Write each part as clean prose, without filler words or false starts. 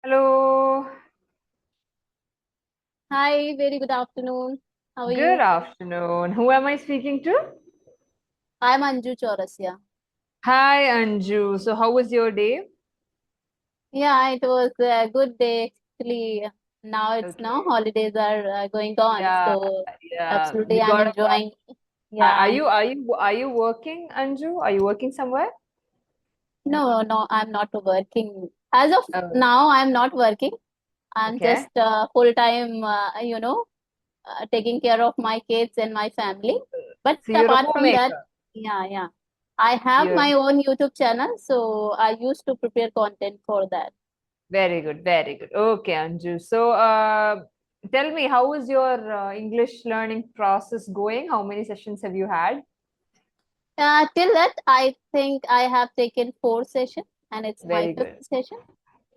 Hello. Hi, very good afternoon. How are Good you? afternoon. Who am I speaking to? I'm Anju Chaurasia. Hi, Anju. So, how was your day? Yeah, it was a good day actually. Now Okay. holidays are going on, Yeah, so yeah. absolutely You I'm got a call. enjoying. Yeah, Are you working, Anju? Are you working somewhere? no, I'm not working. As of Oh, now, I'm not working. I'm okay. just full time, taking care of my kids and my family. But So you're a apart from that, homemaker. yeah, I have You're my own YouTube channel, so I used to prepare content for that. very good, very good. Okay, Anju. So, tell me, how is your English learning process going? How many sessions have you had? Till that, I think I have taken 4 sessions, and it's my Very fifth good. session.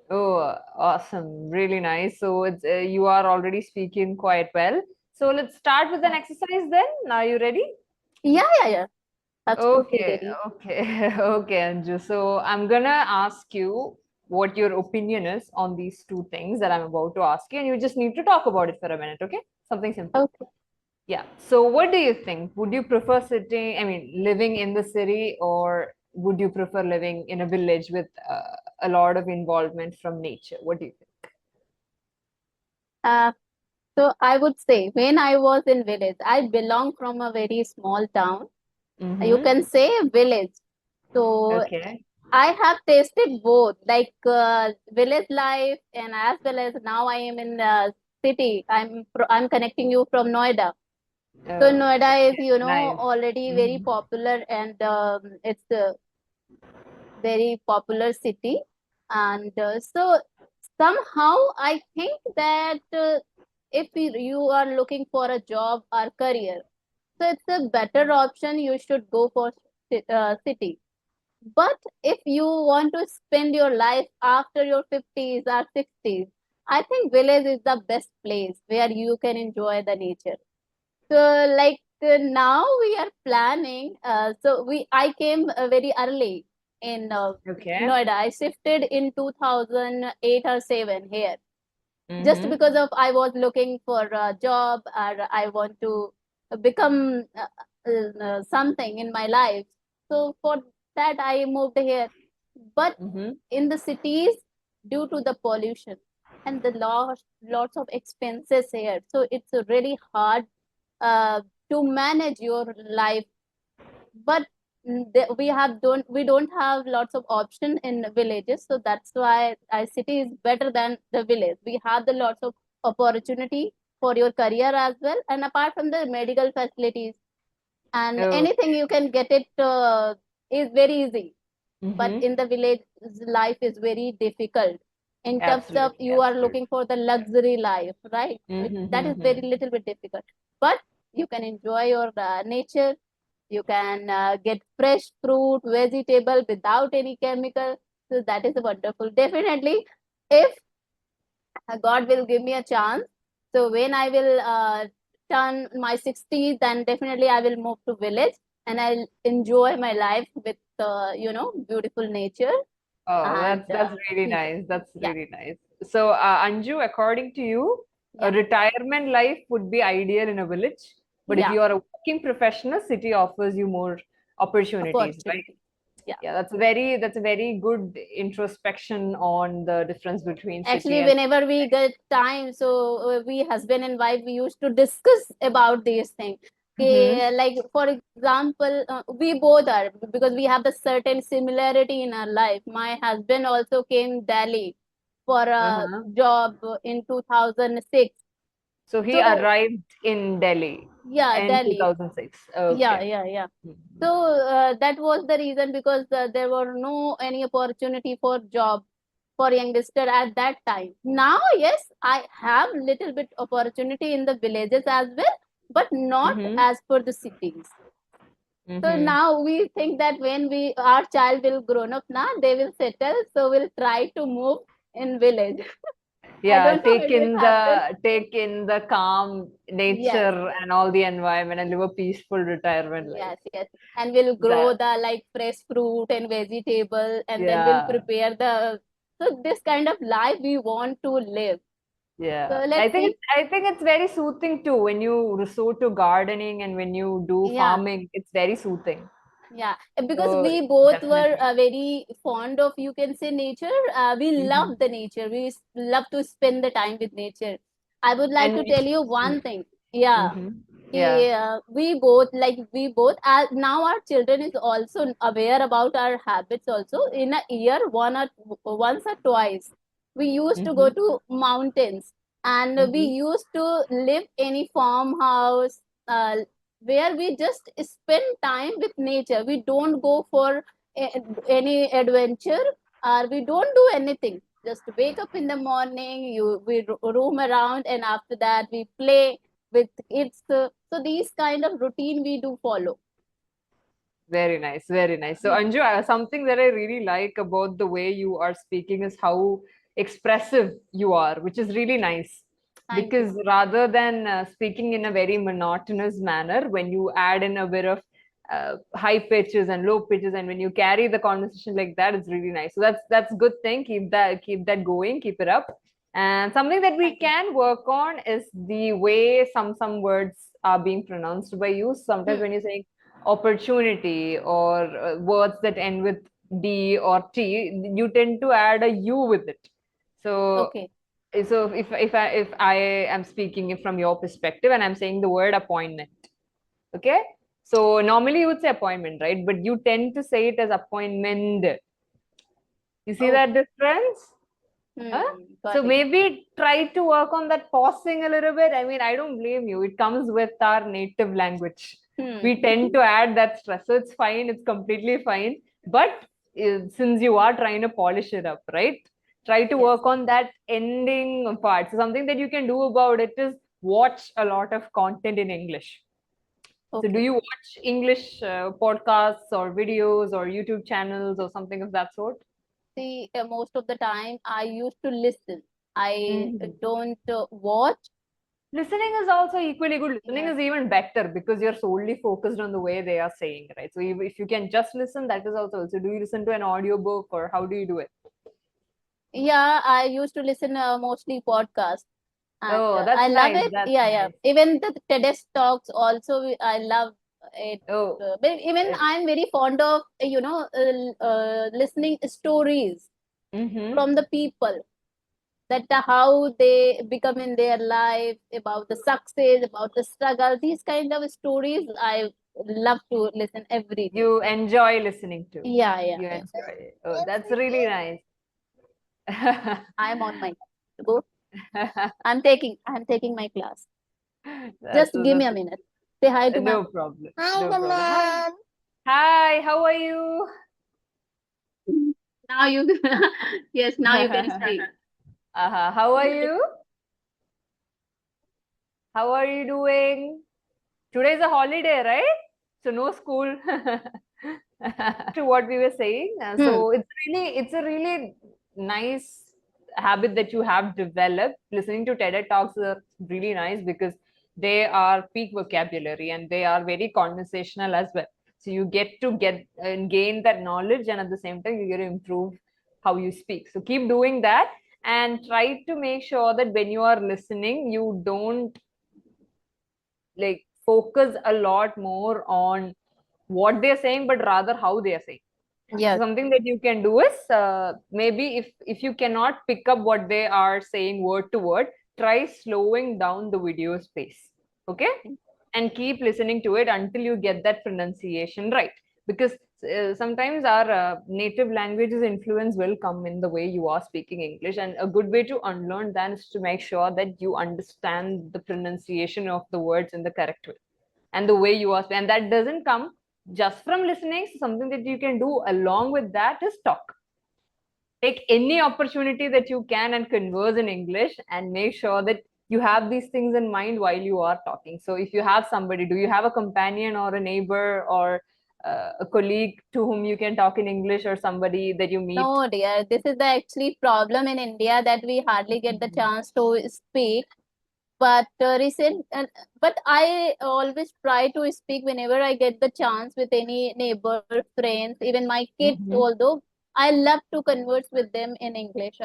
Oh, awesome. Really nice. So it's you are already speaking quite well. So let's start with an Yeah, exercise then. Are you ready? yeah. Absolutely Okay, ready. okay, okay, Anju. So I'm gonna ask you what your opinion is on these two things that I'm about to ask you, and you just need to talk about it for a minute, okay? Something simple. Okay. Yeah. So what do you think? Would you prefer living in the city, or would you prefer living in a village with a lot of involvement from nature? What do you think? Uh, so I would say when I was in village, I belong from a very small town. You Mm-hmm. can say village. So Okay. I have tasted both, like village life, and as well as now I am in the city. I'm connecting you from Noida. So Oh, Noida is, okay. Nice. already very Mm-hmm. popular, and it's a very popular city. And so somehow I think that if you are looking for a job or career, so it's a better option. You should go for city. But if you want to spend your life after your 50s or 60s, I think village is the best place where you can enjoy the nature. So like now we are planning. I came very early in Okay. Noida. I shifted in 2008 or 7 here just Mm-hmm. because of I was looking for a job, or I want to become something in my life. So for that I moved here. But Mm-hmm. in the cities, due to the pollution and the lots of expenses here, so it's really hard uh, to manage your life. But we don't have lots of option in villages, so that's why our city is better than the village. We have the lots of opportunity for your career as well, and apart from the medical facilities and anything Okay. you can get it is very easy. But Mm-hmm. in the village, life is very difficult in terms of Absolutely. you are Absolutely. looking for the luxury life, right? That is very Mm-hmm. little bit difficult. But you can enjoy your nature. You can get fresh fruit, vegetable without any chemical. So that is wonderful. Definitely, if God will give me a chance, so when I will turn my 60s, then definitely I will move to village and I'll enjoy my life with beautiful nature Oh, and that's really people. nice. That's Yeah, really nice. So, Anju, according to you, a yeah, retirement life would be ideal in a village, but if yeah. you are a working professional, city offers you more opportunities, right? Opportunity. Yeah. Yeah, that's a very good introspection on the difference between city Actually, and whenever we get time, so we husband and wife, we used to discuss about these things. mm-hmm. Okay, like for example, we both are, because we have the certain similarity in our life. My husband also came Delhi for a Uh-huh. job in 2006. So he So arrived in Delhi yeah, in Delhi. 2006. Yeah, Okay. yeah. Mhm. So that was the reason, because there were no any opportunity for job for youngster at that time. Now, yes, I have little bit opportunity in the villages as well, but not Mm-hmm. as per the cities. So Mm-hmm. now we think that when we our child will grown up now, they will settle. So we'll try to move in village. I Yeah, don't know, it will happen. take in the calm Yes, nature and all the environment and live a peaceful retirement life. yes. And we'll grow That the like fresh fruit and vegetable, and then we'll yeah, prepare the So this kind of life we want to live. Yeah, So let's see. I think it's very soothing too when you resort to gardening and when you do Yeah. farming. It's very soothing. Yeah, because So we both were definitely. very fond of, you can say, nature. We Hmm. love the nature. Love to spend the time with nature. I would like And to tell you one thing. Yeah, mm-hmm. Yeah. we both now our children is also aware about our habits also. In a year, once or twice, we used to go Mm-hmm. to mountains, and we Mm-hmm. used to live any farmhouse, where we just spend time with nature. We don't go for any adventure, or we don't do anything. Just wake up in the morning, roam around, and after that we play with kids. So these kind of routine we do follow. Very nice, very nice. So, Hmm. Anju, something that I really like about the way you are speaking is how expressive you are, which is really nice. Thank you. Because rather than speaking in a very monotonous manner, when you add in a bit of high pitches and low pitches, and when you carry the conversation like that, it's really nice. So that's good thing. Keep that going. Keep it up. And something that we Thank you. can work on is the way some words are being pronounced by you. Sometimes Hmm. when you're saying opportunity or words that end with D or T, you tend to add a U with it. So, Okay. if I am speaking from your perspective and I'm saying the word appointment, okay? So normally you would say appointment, right? But you tend to say it as appointment. You see Oh. that difference? Huh? Got So it. maybe try to work on that pausing a little bit. I mean, I don't blame you. It comes with our native language. Hmm. We tend to add that stress. So it's fine. It's completely fine. But since you are trying to polish it up, right? Try to Yes. work on that ending part. So something that you can do about it is watch a lot of content in English. So do Okay. you watch English podcasts or videos or YouTube channels or something of that sort? See, most of the time I used to listen. I Mhm. don't watch. Listening is also equally good. Listening Yes. is even better because you're solely focused on the way they are saying, right? So if you can just listen, that is also. So do you listen to an audiobook or how do you do it? Yeah, I used to listen mostly podcast, and Oh, I that's love nice. it. That's Yeah, yeah. nice. Even the TEDx talks also, I love it. Oh, But even I'm very fond of listening stories mm-hmm. from the people, that how they become in their life, about the success, about the struggle. These kind of stories I love to listen every day. You enjoy listening to. Yeah, yeah, You yeah. enjoy it. Oh, that's really nice. I'm on my go. that's I'm taking my class. Just give me that's a minute. Say hi to my. no problem. Hi, No the problem. Hi. mom. Hi, how are you? Now you, yes, now you can speak. How are you? How are you doing? Today is a holiday, right? So no school. To what we were saying, Hmm. so it's a really nice habit that you have developed. Listening to TED Talks are really nice because they are peak vocabulary and they are very conversational as well. So you get to get and gain that knowledge, and at the same time you get to improve how you speak. So keep doing that and try to make sure that when you are listening, you don't like focus a lot more on what they're saying but rather how they are saying. So Yes. something that you can do is maybe if you cannot pick up what they are saying word to word, try slowing down the video space, okay, and keep listening to it until you get that pronunciation right. Because sometimes our native language's influence will come in the way you are speaking English, and a good way to unlearn that is to make sure that you understand the pronunciation of the words in the correct way and the way you are, and that doesn't come just from listening. So something that you can do along with that is talk. Take any opportunity that you can and converse in English, and make sure that you have these things in mind while you are talking. So if you have somebody, do you have a companion or a neighbor or a colleague to whom you can talk in English, or somebody that you meet? No, dear. This is the actually problem in India, that we hardly get the Mhm. chance to speak. But but I always try to speak whenever I get the chance with any neighbor, friends, even my kids. Mhm. Although I love to converse with them in English.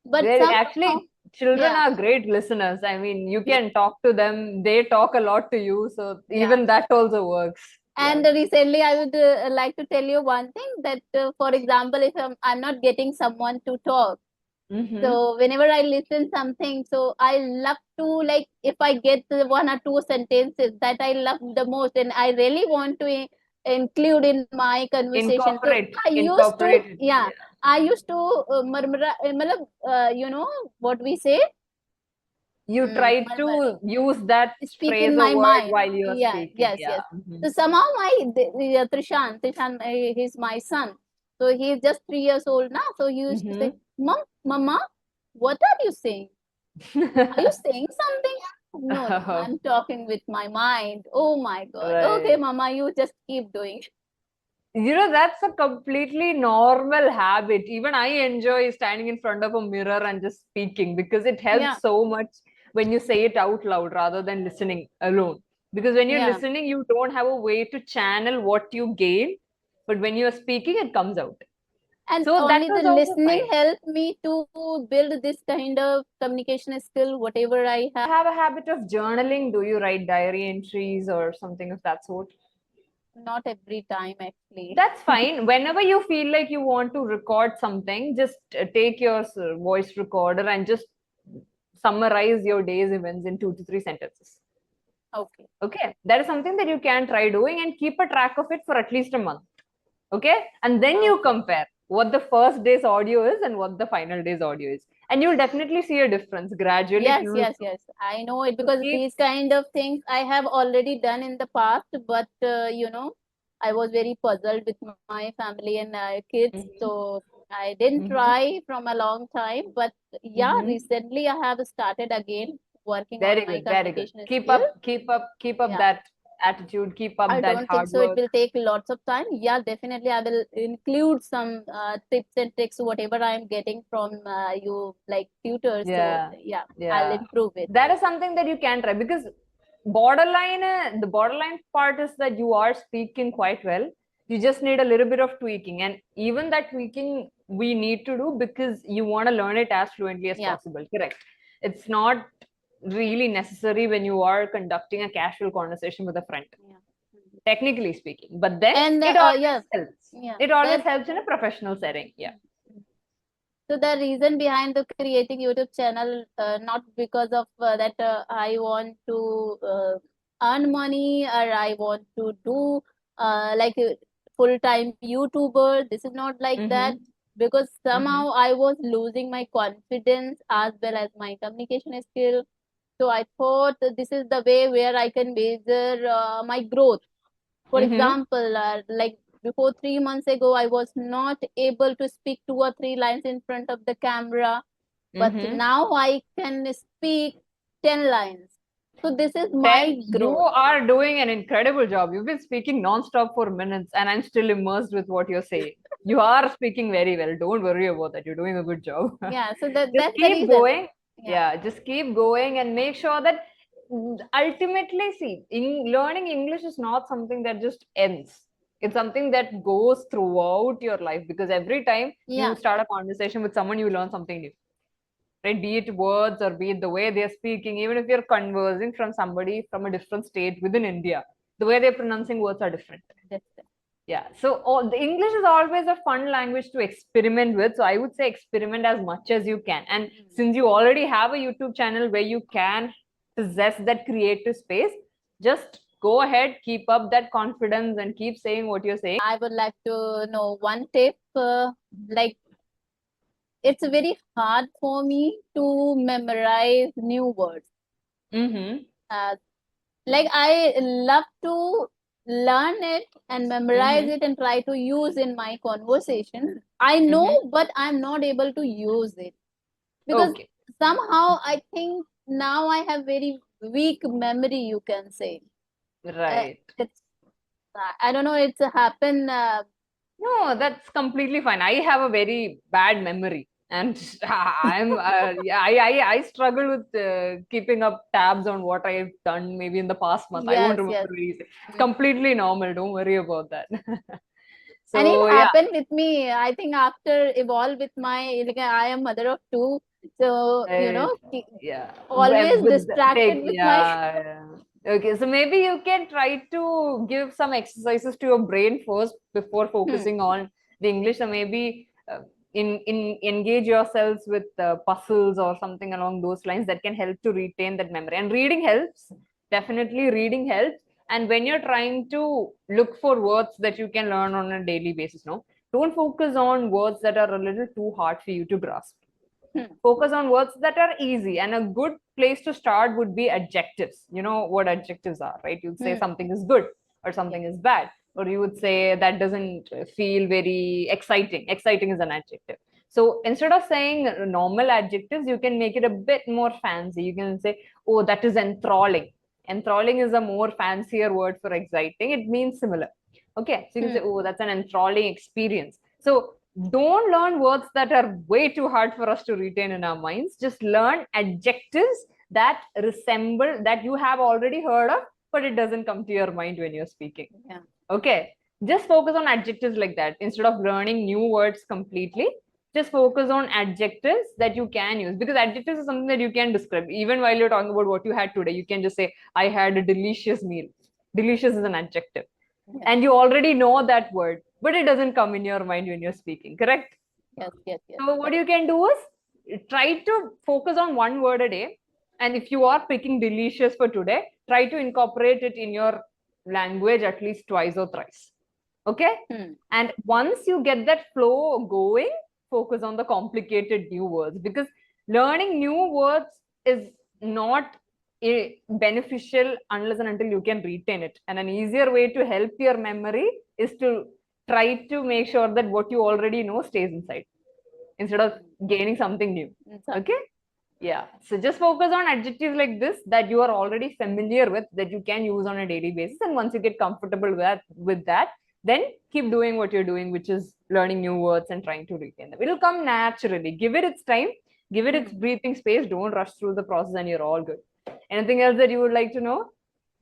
But They're somehow, actually, children yeah, are great listeners. I mean, you can talk to them, they talk a lot to you. So yeah. even that also works. Yeah. And recently, I would like to tell you one thing that, for example, if I'm not getting someone to talk, Mm-hmm. so whenever I listen something, so I love to, like, if I get the one or two sentences that I love the most, and I really want to include in my conversation. So I used to, Incorporate it. yeah, Yeah. I used to, what we say, You try murmur, to use that speak phrase in or my word mind. while you're Yeah, speaking. yes, Yeah. yes. Mm-hmm. So somehow Trishan, he's my son. So he's just 3 years old now. So he used to say, Mm-hmm. Mama, what are you saying? Are you saying something? No, no, I'm talking with my mind. Oh my God. Okay, Right. Mama, you just keep doing. That's a completely normal habit. Even I enjoy standing in front of a mirror and just speaking because it Yeah, helps so much when you say it out loud rather than listening alone. Because when you're yeah. listening, you don't have a way to channel what you gain, but when you're speaking, it comes out. And So that only the was also listening fine. helped me to build this kind of communication skill, whatever I Do you have a habit of journaling? Do you write diary entries or something of that sort? not every time actually. That's fine. Whenever you feel like you want to record something, just take your voice recorder and just summarize your day's events in 2 to 3 sentences. Okay. Okay, that is something that you can try doing and keep a track of it for at least a month. Okay, and then you Okay. compare what the first day's audio is and what the final day's audio is, and you'll definitely see a difference gradually. It Yes, will yes, yes. I know it so because keep. these kind of things I have already done in the past, but I was very puzzled with my family and kids, Mhm, so I didn't mhm, try from a long time. But yeah, mhm. recently I have started again working on Very my good, very good. communication Keep skill. up, keep up, keep up Yeah. that attitude. Keep up I that don't think hard so. It work. will take lots of time. Yeah, definitely. I will include some tips and tricks, whatever I'm getting from you, like tutors. So Yeah, yeah, I'll yeah. improve it. That is something that you can try because the borderline part is that you are speaking quite well. You just need a little bit of tweaking, and even that tweaking we need to do because you want to learn it as fluently as Yeah. possible. Correct. It's not really necessary when you are conducting a casual conversation with a friend, Yeah. technically speaking. But then And it always yeah, helps. yeah. It always That helps in a professional setting. Yeah. so the reason behind the creating YouTube channel, not because of that I want to earn money or I want to do like a full-time YouTuber. This is not like that Mm-hmm. because Mm-hmm. somehow I was losing my confidence as well as my communication skill. So I thought that this is the way where I can measure my growth. For Mm-hmm. example, like before 3 months ago, I was not able to speak 2 or 3 lines in front of the camera, but Mm-hmm. now I can speak 10 lines. So this is my Then you growth. are doing an incredible job. You've been speaking nonstop for minutes, and I'm still immersed with what you're saying. You are speaking very well. Don't worry about that. You're doing a good job. Yeah, so Just that's the keep reason. going. Yeah, Yeah, just keep going and make sure that ultimately, see, learning English is not something that just ends. It's something that goes throughout your life because every time you yeah, start a conversation with someone, you learn something new, right? Be it words or be it the way they're speaking, even if you're conversing from somebody from a different state within India, the way they're pronouncing words are different. that's it. Yeah. So the English is always a fun language to experiment with. So I would say experiment as much as you can. And since you already have a YouTube channel where you can possess that creative space, just go ahead, keep up that confidence and keep saying what you're saying. I would like to know one tip. Like it's very hard for me to memorize new words. Mm-hmm. Uh, like I love to learn it and memorize Mm-hmm. it and try to use in my conversation. I know, Mm-hmm. but I'm not able to use it because Okay. somehow I think now I have very weak memory, you can say. Right. It's I don't know, it's happened. No, that's completely fine. I have a very bad memory, and yeah, I struggle with keeping up tabs on what I've done maybe in the past month. I won't Yes, remember yes. very easy. It's Mhm. completely normal. Don't worry about that. And it So yeah, happened with me. I think after evolve with my, like, I am mother of two, so uh, yeah. always With distracted take with my. yeah. Okay, so maybe you can try to give some exercises to your brain first before Hmm. focusing on the English. So maybe in engage yourselves with puzzles or something along those lines that can help to retain that memory. And reading helps. Definitely, reading helps. And when you're trying to look for words that you can learn on a daily basis, no, don't focus on words that are a little too hard for you to grasp. Hmm. Focus on words that are easy, and a good place to start would be adjectives. You know what adjectives are, right? You'd say Hmm. something is good or Yeah. something is bad, or you would say that doesn't feel very exciting. Exciting is an adjective. So instead of saying normal adjectives, you can make it a bit more fancy. You can say, oh, that is enthralling. Enthralling is a more fancier word for exciting. It means similar. Okay, so you can say, Hmm. oh, that's an enthralling experience. So don't learn words that are way too hard for us to retain in our minds. Just learn adjectives that resemble, that you have already heard of, but it doesn't come to your mind when you're speaking. Yeah. Okay, just focus on adjectives like that instead of learning new words completely. Just focus on adjectives that you can use, because adjectives is something that you can describe. Even while you're talking about what you had today, you can just say, I had a delicious meal. Delicious is an adjective, Yeah. and you already know that word, but it doesn't come in your mind when you're speaking, correct? Yes. Yes. Yes. So what Correct. you can do is try to focus on one word a day. And if you are picking delicious for today, try to incorporate it in your language at least twice or thrice. Okay? Hmm. And once you get that flow going, focus on the complicated new words, because learning new words is not beneficial unless and until you can retain it. And an easier way to help your memory is to try to make sure that what you already know stays inside instead of gaining something new. Okay? Yeah. So just focus on adjectives like this that you are already familiar with, that you can use on a daily basis. And once you get comfortable with that, then keep doing what you're doing, which is learning new words and trying to retain them. It'll come naturally. Give it its time, give it its Hmm. breathing space. Don't rush through the process, and you're all good. Anything else that you would like to know?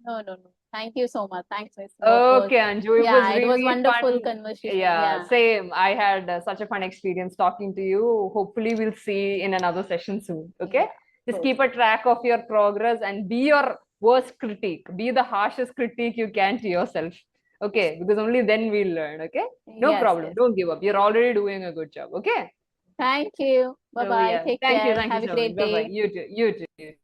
No, no, no. Thank you so much. Thanks, Miss. Okay, Anju, it was Yeah, it was really wonderful fun. conversation. Yeah, Yeah. same. I had such a fun experience talking to you. Hopefully, we'll see in another session soon. Okay, Yeah. just So, keep a track of your progress and be your worst critique. Be the harshest critique you can to yourself. Okay, because only then we'll learn. Okay, no yes, problem. yes. Don't give up. You're already doing a good job. Okay. Thank you. Bye So bye. yeah, Take thank you. care. Thank you Have a so much. great Bye bye. day. You too. You too.